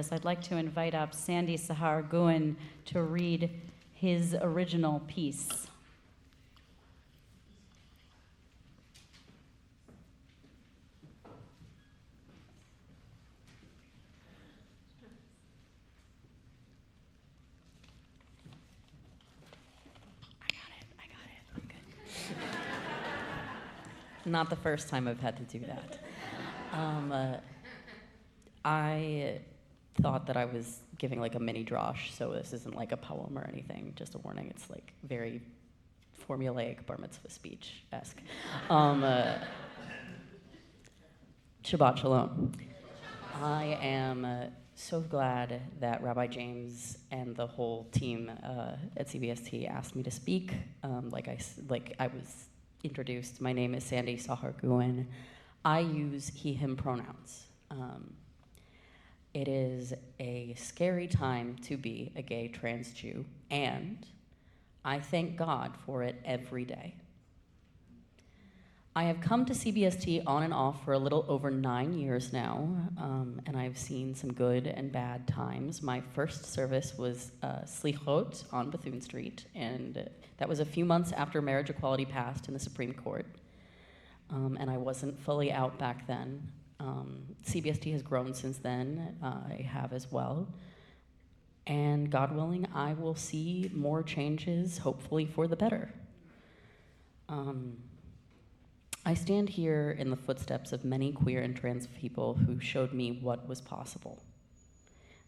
service, I'd like to invite up Sandy and Logann to read his original piece. Not the first time I've had to do that. I thought that I was giving like a mini drosh, so this isn't like a poem or anything, just a warning. It's like very formulaic bar mitzvah speech-esque. Shabbat Shalom. I am so glad that Rabbi James and the whole team at CBST asked me to speak. Like I was introduced, my name is Sandy and Logann. I use he, him pronouns. It is a scary time to be a gay trans Jew, and I thank God for it every day. I have come to CBST on and off for a little over 9 years now, and I've seen some good and bad times. My first service was Slichot on Bethune Street, and that was a few months after marriage equality passed in the Supreme Court, and I wasn't fully out back then. CBST has grown since then, I have as well, and God willing, I will see more changes, hopefully for the better. I stand here in the footsteps of many queer and trans people who showed me what was possible.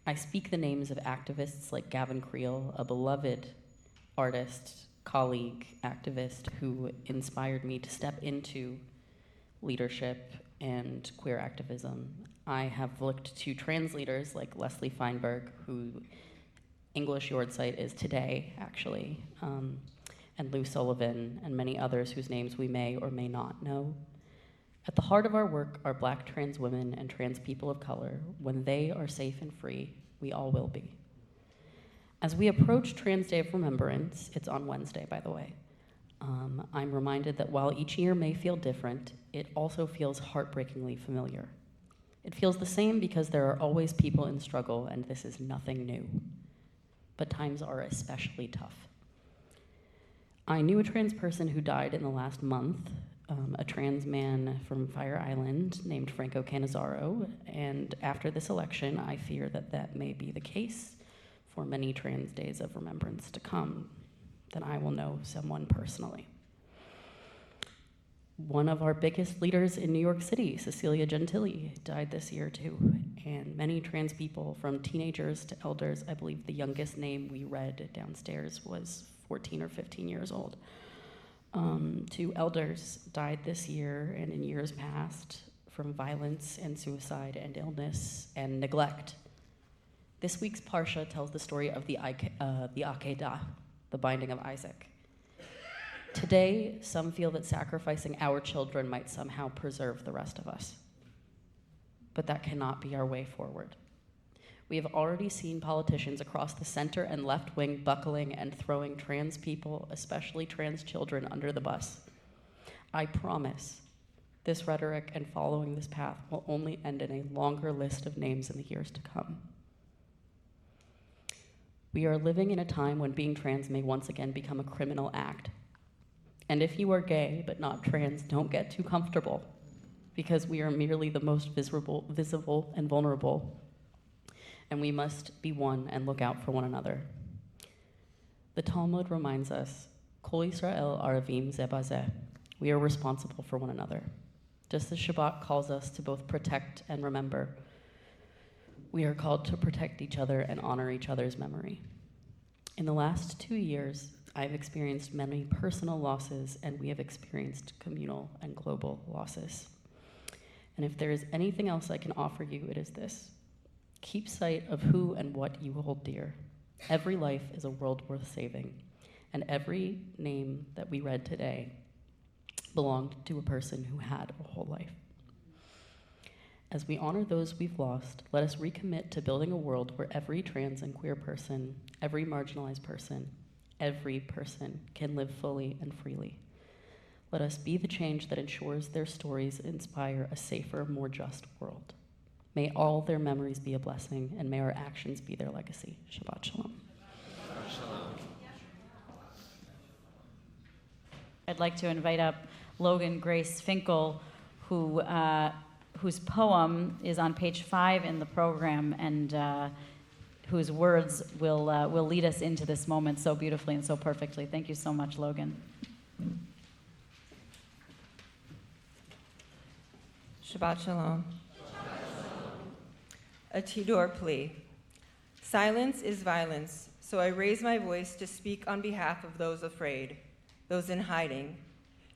I speak the names of activists like Gavin Creel, a beloved artist, colleague, activist who inspired me to step into leadership and queer activism. I have looked to trans leaders like Leslie Feinberg, who English Yahrzeit is today, actually, and Lou Sullivan, and many others whose names we may or may not know. At the heart of our work are Black trans women and trans people of color. When they are safe and free, we all will be. As we approach Trans Day of Remembrance, it's on Wednesday, by the way, I'm reminded that while each year may feel different, it also feels heartbreakingly familiar. It feels the same because there are always people in struggle, and this is nothing new. But times are especially tough. I knew a trans person who died in the last month, a trans man from Fire Island named Franco Cannizzaro, and after this election, I fear that that may be the case for many Trans Days of Remembrance to come, then I will know someone personally. One of our biggest leaders in New York City, Cecilia Gentili, died this year too, and many trans people from teenagers to elders, I believe the youngest name we read downstairs was 14 or 15 years old, to elders died this year and in years past from violence and suicide and illness and neglect. This week's Parsha tells the story of the Akedah, the binding of Isaac. Today, some feel that sacrificing our children might somehow preserve the rest of us. But that cannot be our way forward. We have already seen politicians across the center and left wing buckling and throwing trans people, especially trans children, under the bus. I promise this rhetoric and following this path will only end in a longer list of names in the years to come. We are living in a time when being trans may once again become a criminal act. And if you are gay but not trans, don't get too comfortable, because we are merely the most visible and vulnerable, and we must be one and look out for one another. The Talmud reminds us, Kol Yisrael aravim ze bazeh. We are responsible for one another. Just as Shabbat calls us to both protect and remember, we are called to protect each other and honor each other's memory. In the last 2 years, I've experienced many personal losses, and we have experienced communal and global losses. And if there is anything else I can offer you, it is this. Keep sight of who and what you hold dear. Every life is a world worth saving, and every name that we read today belonged to a person who had a whole life. As we honor those we've lost, let us recommit to building a world where every trans and queer person, every marginalized person, every person can live fully and freely. Let us be the change that ensures their stories inspire a safer, more just world. May all their memories be a blessing, and may our actions be their legacy. Shabbat Shalom. I'd like to invite up Logan Grace Finkel, whose poem is on page 5 in the program, and whose words will lead us into this moment so beautifully and so perfectly. Thank you so much, Logan. Shabbat Shalom. A Tidor plea. Silence is violence, so I raise my voice to speak on behalf of those afraid, those in hiding.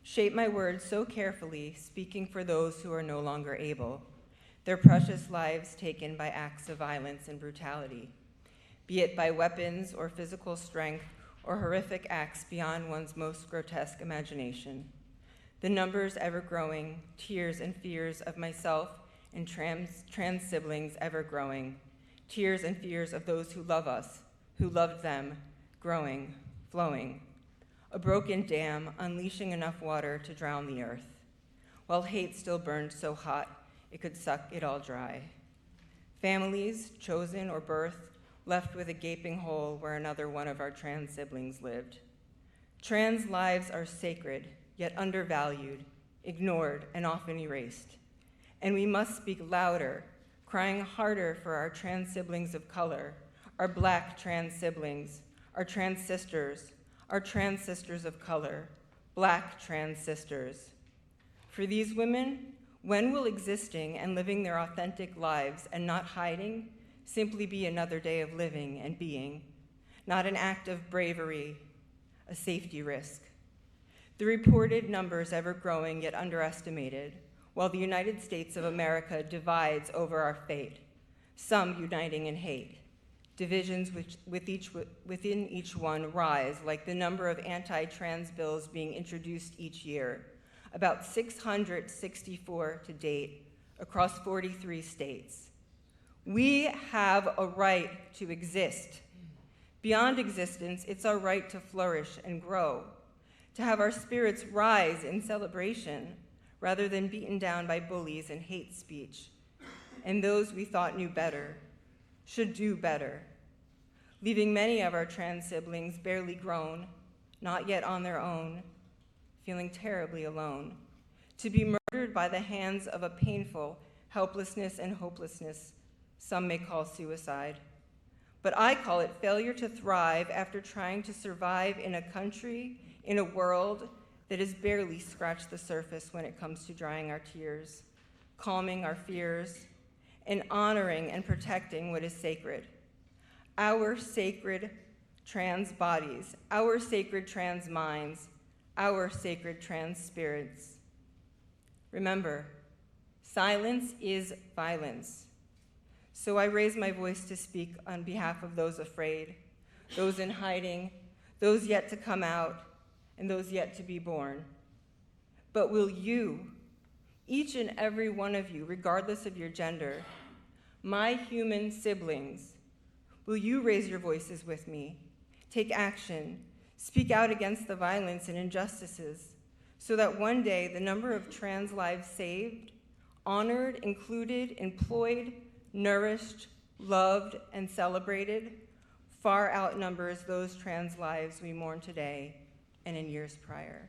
Shape my words so carefully, speaking for those who are no longer able, their precious lives taken by acts of violence and brutality, be it by weapons or physical strength or horrific acts beyond one's most grotesque imagination. The numbers ever growing, tears and fears of myself and trans siblings ever growing, tears and fears of those who love us, who loved them, growing, flowing. A broken dam unleashing enough water to drown the earth, while hate still burned so hot it could suck it all dry. Families, chosen or birthed, left with a gaping hole where another one of our trans siblings lived. Trans lives are sacred, yet undervalued, ignored, and often erased. And we must speak louder, crying harder for our trans siblings of color, our Black trans siblings, our trans sisters of color, Black trans sisters. For these women, when will existing and living their authentic lives and not hiding simply be another day of living and being, not an act of bravery, a safety risk? The reported numbers ever growing yet underestimated, while the United States of America divides over our fate, some uniting in hate. Divisions within each one rise like the number of anti-trans bills being introduced each year, about 664 to date across 43 states. We have a right to exist. Beyond existence, it's our right to flourish and grow, to have our spirits rise in celebration rather than beaten down by bullies and hate speech, and those we thought knew better should do better, leaving many of our trans siblings barely grown, not yet on their own, feeling terribly alone, to be murdered by the hands of a painful helplessness and hopelessness some may call suicide. But I call it failure to thrive after trying to survive in a country, in a world that has barely scratched the surface when it comes to drying our tears, calming our fears, and honoring and protecting what is sacred. Our sacred trans bodies, our sacred trans minds, our sacred trans spirits. Remember, silence is violence. So I raise my voice to speak on behalf of those afraid, those in hiding, those yet to come out, and those yet to be born. But will you, each and every one of you, regardless of your gender, my human siblings, will you raise your voices with me, take action, speak out against the violence and injustices, so that one day the number of trans lives saved, honored, included, employed, nourished, loved, and celebrated far outnumbers those trans lives we mourn today and in years prior.